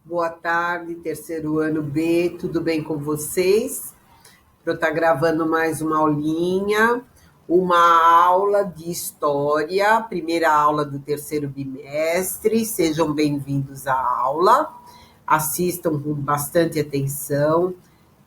Boa tarde, terceiro ano B, tudo bem com vocês? Eu estou gravando mais uma aulinha, uma aula de história, primeira aula do terceiro bimestre. Sejam bem-vindos à aula, assistam com bastante atenção,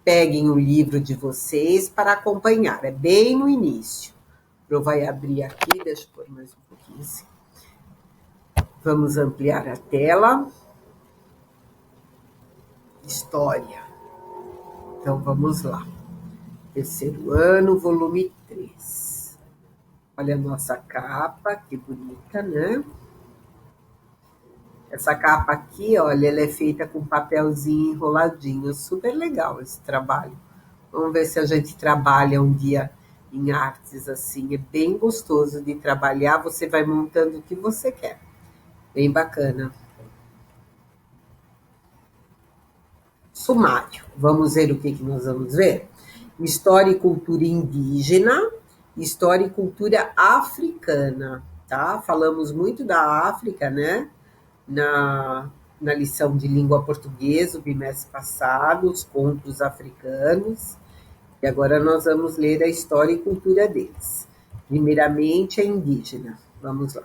peguem o livro de vocês para acompanhar, é bem no início. Eu vou abrir aqui, deixa eu pôr mais um pouquinho assim. Vamos ampliar a tela. História. Então vamos lá. Terceiro ano, volume 3. Olha a nossa capa, que bonita, né? Essa capa aqui, olha, ela é feita com papelzinho enroladinho. Super legal esse trabalho. Vamos ver se a gente trabalha um dia em artes assim. É bem gostoso de trabalhar. Você vai montando o que você quer. Bem bacana. Sumário. Vamos ver o que nós vamos ver? História e cultura indígena, história e cultura africana, tá? Falamos muito da África, né? Na lição de língua portuguesa, o bimestre passado, os contos africanos. E agora nós vamos ler a história e cultura deles. Primeiramente, a indígena. Vamos lá.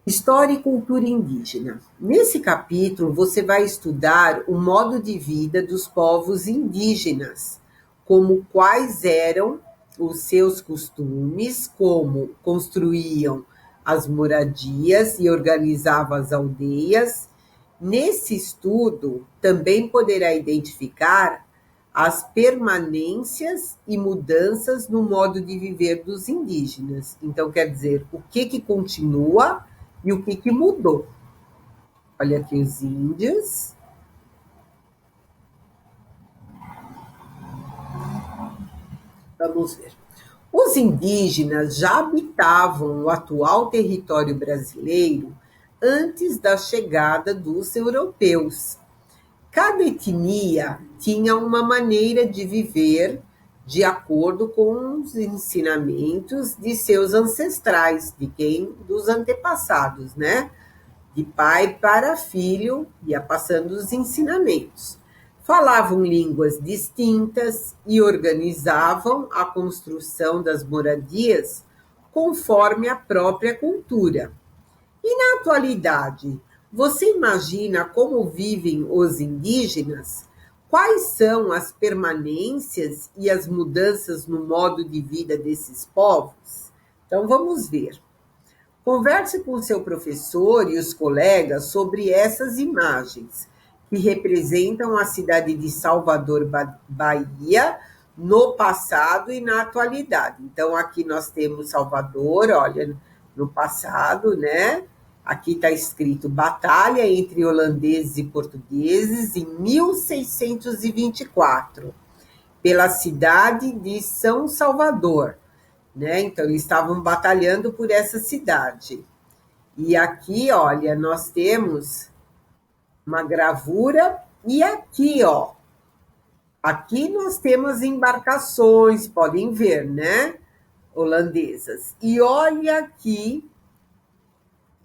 História e cultura indígena. Nesse capítulo, você vai estudar o modo de vida dos povos indígenas, como quais eram os seus costumes, como construíam as moradias e organizavam as aldeias. Nesse estudo, também poderá identificar as permanências e mudanças no modo de viver dos indígenas. Então, quer dizer, o que continua e o que mudou. Olha aqui os índios. Vamos ver. Os indígenas já habitavam o atual território brasileiro antes da chegada dos europeus. Cada etnia tinha uma maneira de viver de acordo com os ensinamentos de seus ancestrais, dos antepassados, né? De pai para filho, ia passando os ensinamentos. Falavam línguas distintas e organizavam a construção das moradias conforme a própria cultura. E na atualidade, você imagina como vivem os indígenas? Quais são as permanências e as mudanças no modo de vida desses povos? Então vamos ver. Converse com seu professor e os colegas sobre essas imagens, que representam a cidade de Salvador, Bahia, no passado e na atualidade. Então, aqui nós temos Salvador, olha, no passado, né? Aqui está escrito Batalha entre holandeses e portugueses em 1624, pela cidade de São Salvador, né? Então, eles estavam batalhando por essa cidade. E aqui, olha, nós temos uma gravura, e aqui, ó, aqui nós temos embarcações, podem ver, né? Holandesas. E olha aqui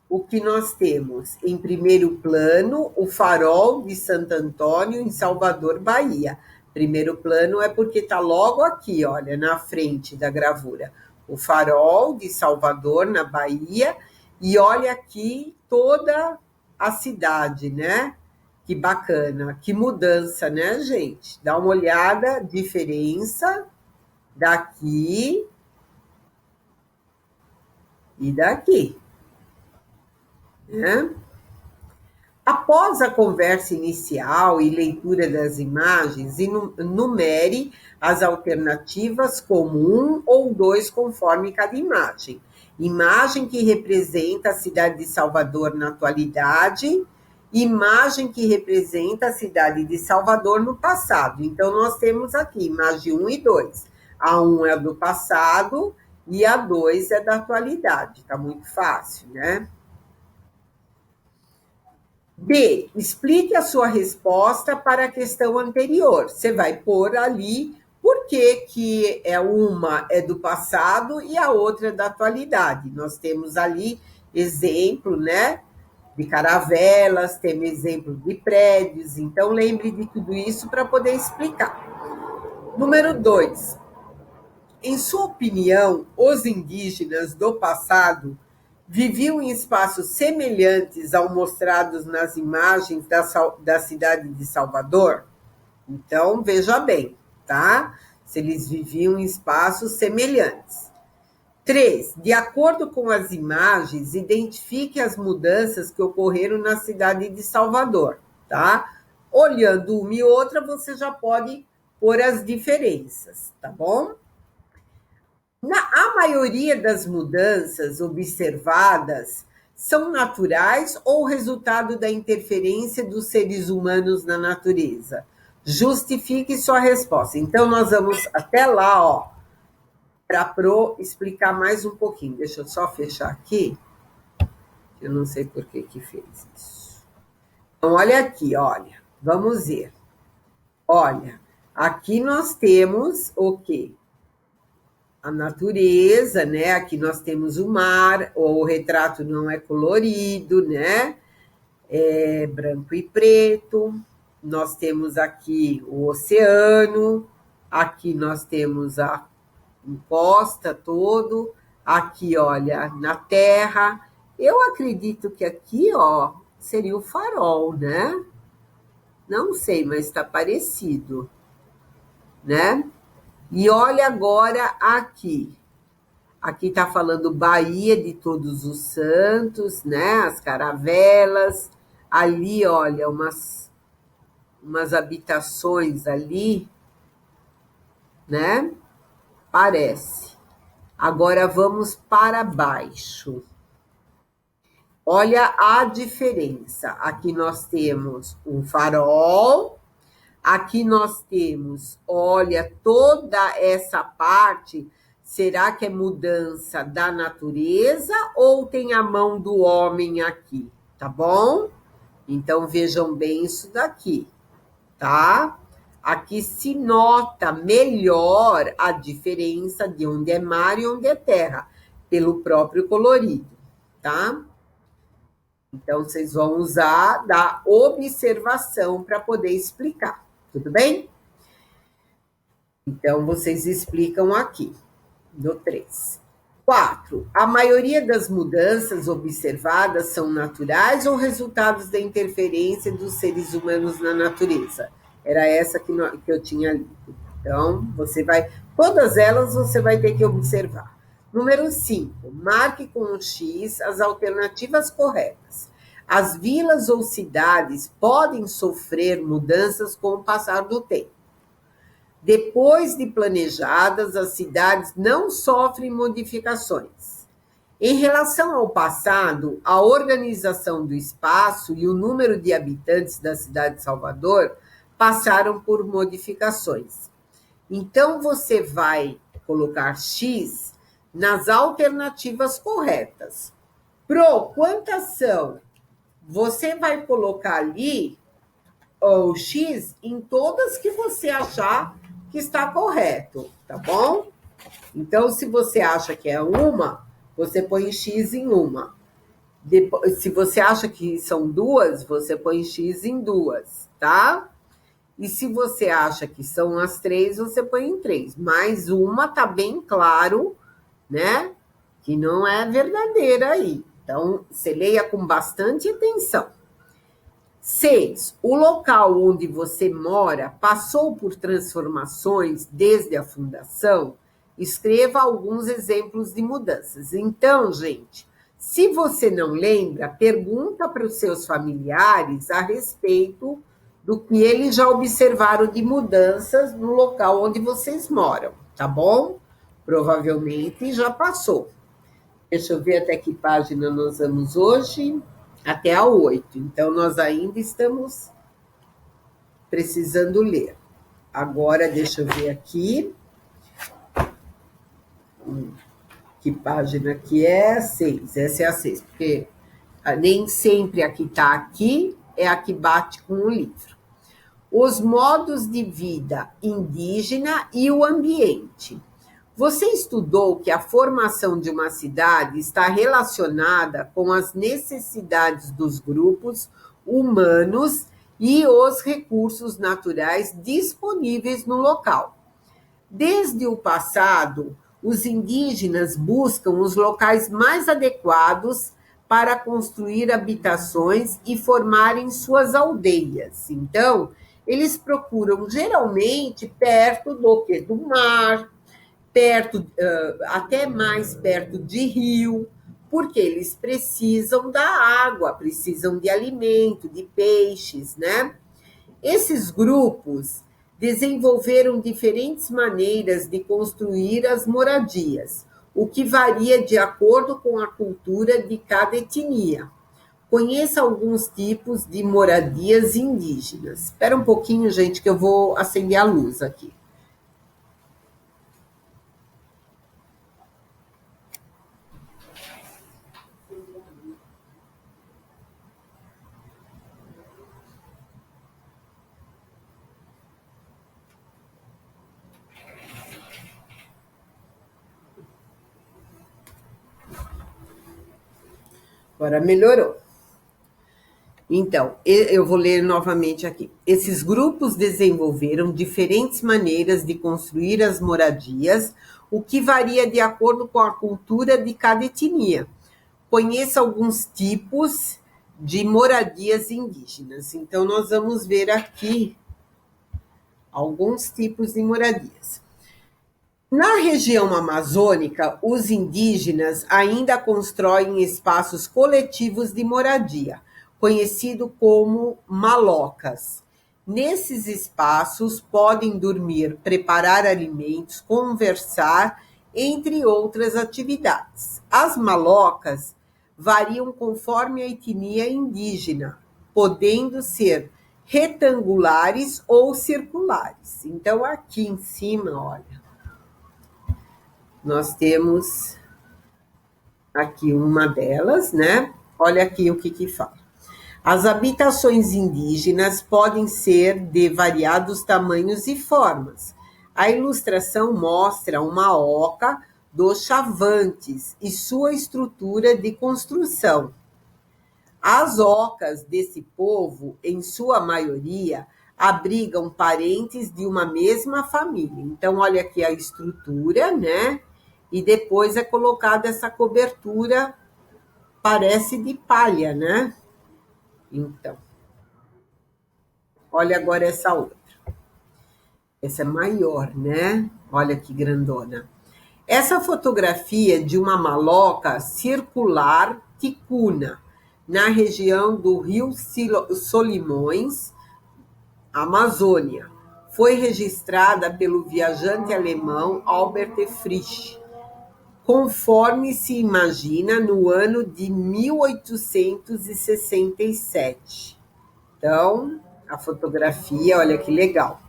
o que nós temos. Em primeiro plano, o farol de Santo Antônio, em Salvador, Bahia. Primeiro plano é porque está logo aqui, olha, na frente da gravura. O farol de Salvador, na Bahia, e olha aqui toda a cidade, né? Que bacana, que mudança, né, gente? Dá uma olhada, diferença daqui e daqui, né? Após a conversa inicial e leitura das imagens, enumere as alternativas como 1 ou 2 conforme cada imagem. Imagem que representa a cidade de Salvador na atualidade, imagem que representa a cidade de Salvador no passado. Então, nós temos aqui imagem 1 e 2. A 1 é do passado e a 2 é da atualidade. Está muito fácil, né? B. Explique a sua resposta para a questão anterior. Você vai pôr ali por que uma é do passado e a outra é da atualidade. Nós temos ali exemplo, né? de caravelas, temos exemplo de prédios, então lembre de tudo isso para poder explicar. Número 2. Em sua opinião, os indígenas do passado viviam em espaços semelhantes ao mostrados nas imagens da cidade de Salvador? Então, veja bem, tá? Se eles viviam em espaços semelhantes. 3. De acordo com as imagens, identifique as mudanças que ocorreram na cidade de Salvador, tá? Olhando uma e outra, você já pode pôr as diferenças, tá bom? A maioria das mudanças observadas são naturais ou resultado da interferência dos seres humanos na natureza? Justifique sua resposta. Então, nós vamos até lá, ó, para explicar mais um pouquinho. Deixa eu só fechar aqui. Eu não sei por que fez isso. Então, olha aqui, olha. Vamos ver. Olha, aqui nós temos o quê? A natureza, né? Aqui nós temos o mar, o retrato não é colorido, né? É branco e preto. Nós temos aqui o oceano, aqui nós temos a encosta todo, aqui, olha, na terra. Eu acredito que aqui, ó, seria o farol, né? Não sei, mas está parecido, né? E olha agora aqui. Aqui está falando Baía de Todos os Santos, né? As caravelas. Ali, olha, umas habitações ali, né? Parece. Agora vamos para baixo. Olha a diferença. Aqui nós temos um farol. Aqui nós temos, olha, toda essa parte. Será que é mudança da natureza ou tem a mão do homem aqui? Tá bom? Então vejam bem isso daqui, tá? Aqui se nota melhor a diferença de onde é mar e onde é terra, pelo próprio colorido, tá? Então, vocês vão usar da observação para poder explicar, tudo bem? Então, vocês explicam aqui, no 3. 4. A maioria das mudanças observadas são naturais ou resultados da interferência dos seres humanos na natureza? Era essa que eu tinha lido. Então, todas elas você vai ter que observar. Número 5. Marque com um X as alternativas corretas. As vilas ou cidades podem sofrer mudanças com o passar do tempo. Depois de planejadas, as cidades não sofrem modificações. Em relação ao passado, a organização do espaço e o número de habitantes da cidade de Salvador passaram por modificações. Então, você vai colocar X nas alternativas corretas. Quantas são? Você vai colocar ali o X em todas que você achar que está correto, tá bom? Então, se você acha que é uma, você põe X em uma. Se você acha que são duas, você põe X em duas, tá? E se você acha que são as 3, você põe em 3. Mais uma tá bem claro, né? Que não é verdadeira aí. Então, você leia com bastante atenção. 6. O local onde você mora passou por transformações desde a fundação? Escreva alguns exemplos de mudanças. Então, gente, se você não lembra, pergunta para os seus familiares a respeito do que eles já observaram de mudanças no local onde vocês moram, tá bom? Provavelmente já passou. Deixa eu ver até que página nós vamos hoje. Até a 8. Então, nós ainda estamos precisando ler. Agora, deixa eu ver aqui. Que página que é? 6. Essa é a 6, porque nem sempre a que está aqui é a que bate com o livro. Os modos de vida indígena e o ambiente. Você estudou que a formação de uma cidade está relacionada com as necessidades dos grupos humanos e os recursos naturais disponíveis no local. Desde o passado, os indígenas buscam os locais mais adequados para construir habitações e formarem suas aldeias. Então, eles procuram geralmente perto do quê? Do mar, perto, até mais perto de rio, porque eles precisam da água, precisam de alimento, de peixes, né? Esses grupos desenvolveram diferentes maneiras de construir as moradias, o que varia de acordo com a cultura de cada etnia. Conheça alguns tipos de moradias indígenas. Espera um pouquinho, gente, que eu vou acender a luz aqui. Agora melhorou. Então, eu vou ler novamente aqui. Esses grupos desenvolveram diferentes maneiras de construir as moradias, o que varia de acordo com a cultura de cada etnia. Conheça alguns tipos de moradias indígenas. Então, nós vamos ver aqui alguns tipos de moradias. Na região amazônica, os indígenas ainda constroem espaços coletivos de moradia, conhecido como malocas. Nesses espaços podem dormir, preparar alimentos, conversar, entre outras atividades. As malocas variam conforme a etnia indígena, podendo ser retangulares ou circulares. Então, aqui em cima, olha, nós temos aqui uma delas, né? Olha aqui o que fala. As habitações indígenas podem ser de variados tamanhos e formas. A ilustração mostra uma oca dos Chavantes e sua estrutura de construção. As ocas desse povo, em sua maioria, abrigam parentes de uma mesma família. Então, olha aqui a estrutura, né? E depois é colocada essa cobertura, parece de palha, né? Então, olha agora essa outra. Essa é maior, né? Olha que grandona. Essa fotografia de uma maloca circular ticuna, na região do Rio Solimões, Amazônia, foi registrada pelo viajante alemão Albert Frisch, conforme se imagina no ano de 1867. Então, a fotografia, olha que legal.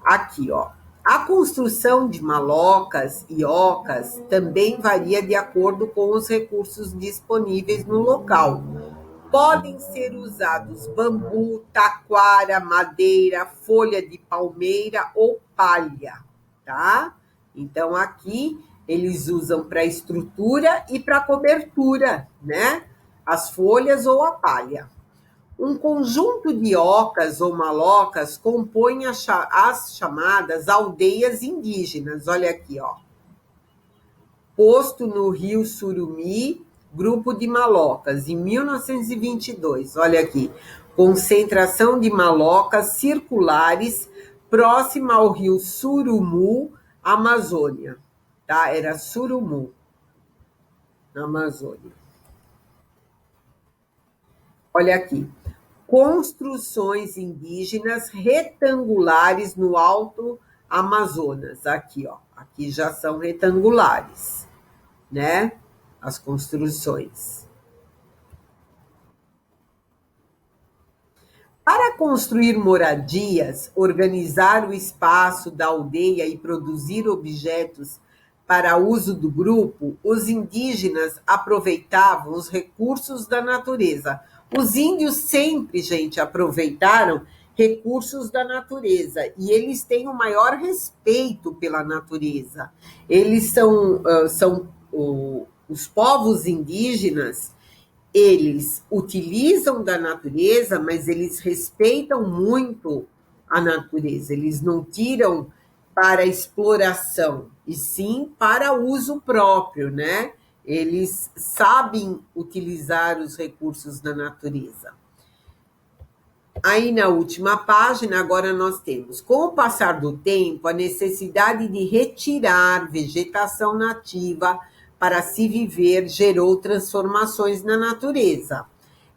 Aqui, ó. A construção de malocas e ocas também varia de acordo com os recursos disponíveis no local. Podem ser usados bambu, taquara, madeira, folha de palmeira ou palha, tá? Então, aqui eles usam para estrutura e para cobertura, né? As folhas ou a palha. Um conjunto de ocas ou malocas compõe as chamadas aldeias indígenas. Olha aqui, ó. Posto no Rio Surumi, grupo de malocas, em 1922. Olha aqui. Concentração de malocas circulares próxima ao Rio Surumu, Amazônia. Tá? Era Surumu, na Amazônia. Olha aqui. Construções indígenas retangulares no Alto Amazonas. Aqui, ó. Aqui já são retangulares, né? As construções. Para construir moradias, organizar o espaço da aldeia e produzir objetos para uso do grupo, os indígenas aproveitavam os recursos da natureza. Os índios sempre, gente, aproveitaram recursos da natureza, e eles têm o maior respeito pela natureza. Eles são os povos indígenas, eles utilizam da natureza, mas eles respeitam muito a natureza. Eles não tiram para exploração, e sim para uso próprio, né? Eles sabem utilizar os recursos da natureza. Aí na última página, agora nós temos, com o passar do tempo, a necessidade de retirar vegetação nativa para se viver gerou transformações na natureza.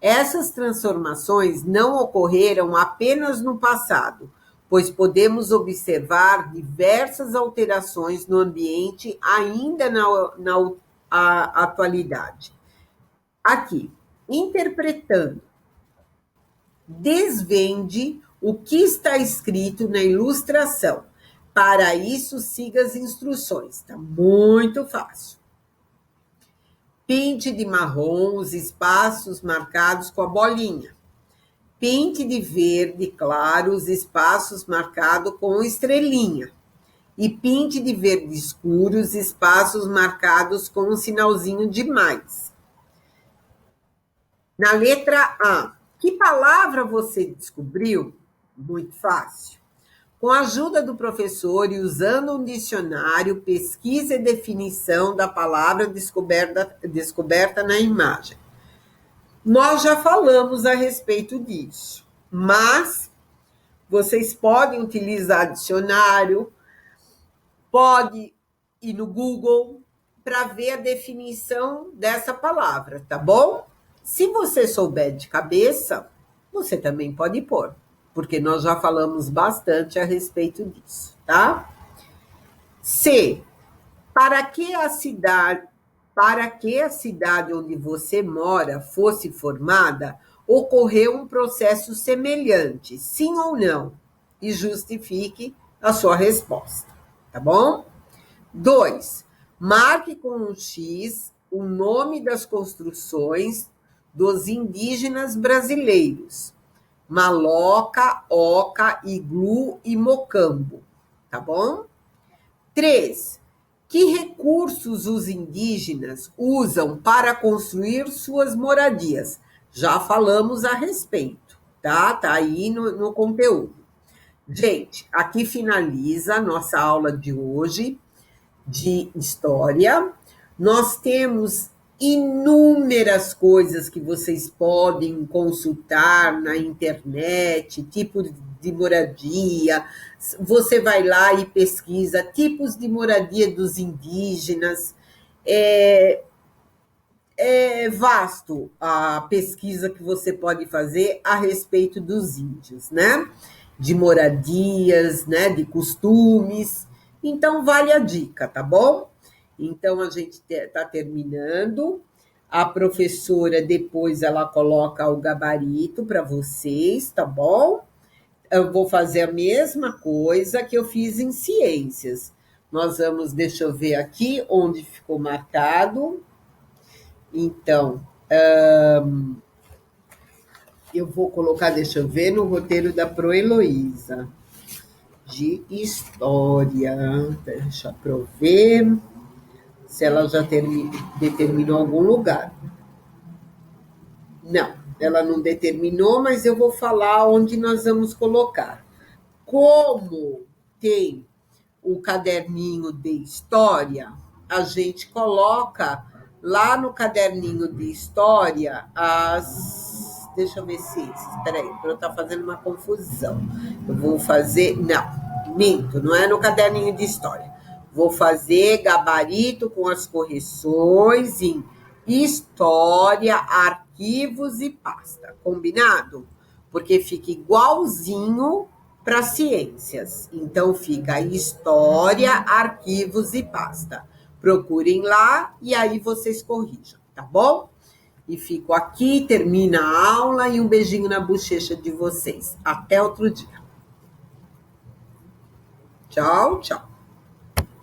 Essas transformações não ocorreram apenas no passado, pois podemos observar diversas alterações no ambiente ainda na atualidade. Aqui, interpretando, desvende o que está escrito na ilustração. Para isso, siga as instruções. Está muito fácil. Pinte de marrom os espaços marcados com a bolinha. Pinte de verde claro os espaços marcados com estrelinha. E pinte de verde escuro os espaços marcados com um sinalzinho de mais. Na letra A, que palavra você descobriu? Muito fácil. Com a ajuda do professor e usando um dicionário, pesquise a definição da palavra descoberta na imagem. Nós já falamos a respeito disso, mas vocês podem utilizar dicionário, pode ir no Google para ver a definição dessa palavra, tá bom? Se você souber de cabeça, você também pode pôr, porque nós já falamos bastante a respeito disso, tá? C. Para que a cidade onde você mora fosse formada, ocorreu um processo semelhante, sim ou não? E justifique a sua resposta, tá bom? 2. Marque com um X o nome das construções dos indígenas brasileiros. Maloca, Oca, Iglu e Mocambo, tá bom? 3. Que recursos os indígenas usam para construir suas moradias? Já falamos a respeito, tá? Tá aí no conteúdo. Gente, aqui finaliza a nossa aula de hoje de história. Nós temos inúmeras coisas que vocês podem consultar na internet, tipo de moradia. Você vai lá e pesquisa tipos de moradia dos indígenas. É vasto a pesquisa que você pode fazer a respeito dos índios, né? De moradias, né? De costumes. Então, vale a dica, tá bom? Então, a gente está terminando. A professora, depois, ela coloca o gabarito para vocês, tá bom? Eu vou fazer a mesma coisa que eu fiz em ciências. Nós vamos, deixa eu ver aqui onde ficou marcado. Então, eu vou colocar, deixa eu ver, no roteiro da Pro Heloísa, de história. Deixa eu ver se ela já determinou algum lugar. Não, ela não determinou, mas eu vou falar onde nós vamos colocar. Como tem o caderninho de história, a gente coloca lá no caderninho de história Deixa eu ver se... Espera aí, para eu estar fazendo uma confusão. Eu vou fazer... Não, minto, não é no caderninho de história. Vou fazer gabarito com as correções em história, arquivos e pasta. Combinado? Porque fica igualzinho para ciências. Então, fica história, arquivos e pasta. Procurem lá e aí vocês corrijam, tá bom? E fico aqui, termina a aula e um beijinho na bochecha de vocês. Até outro dia. Tchau, tchau.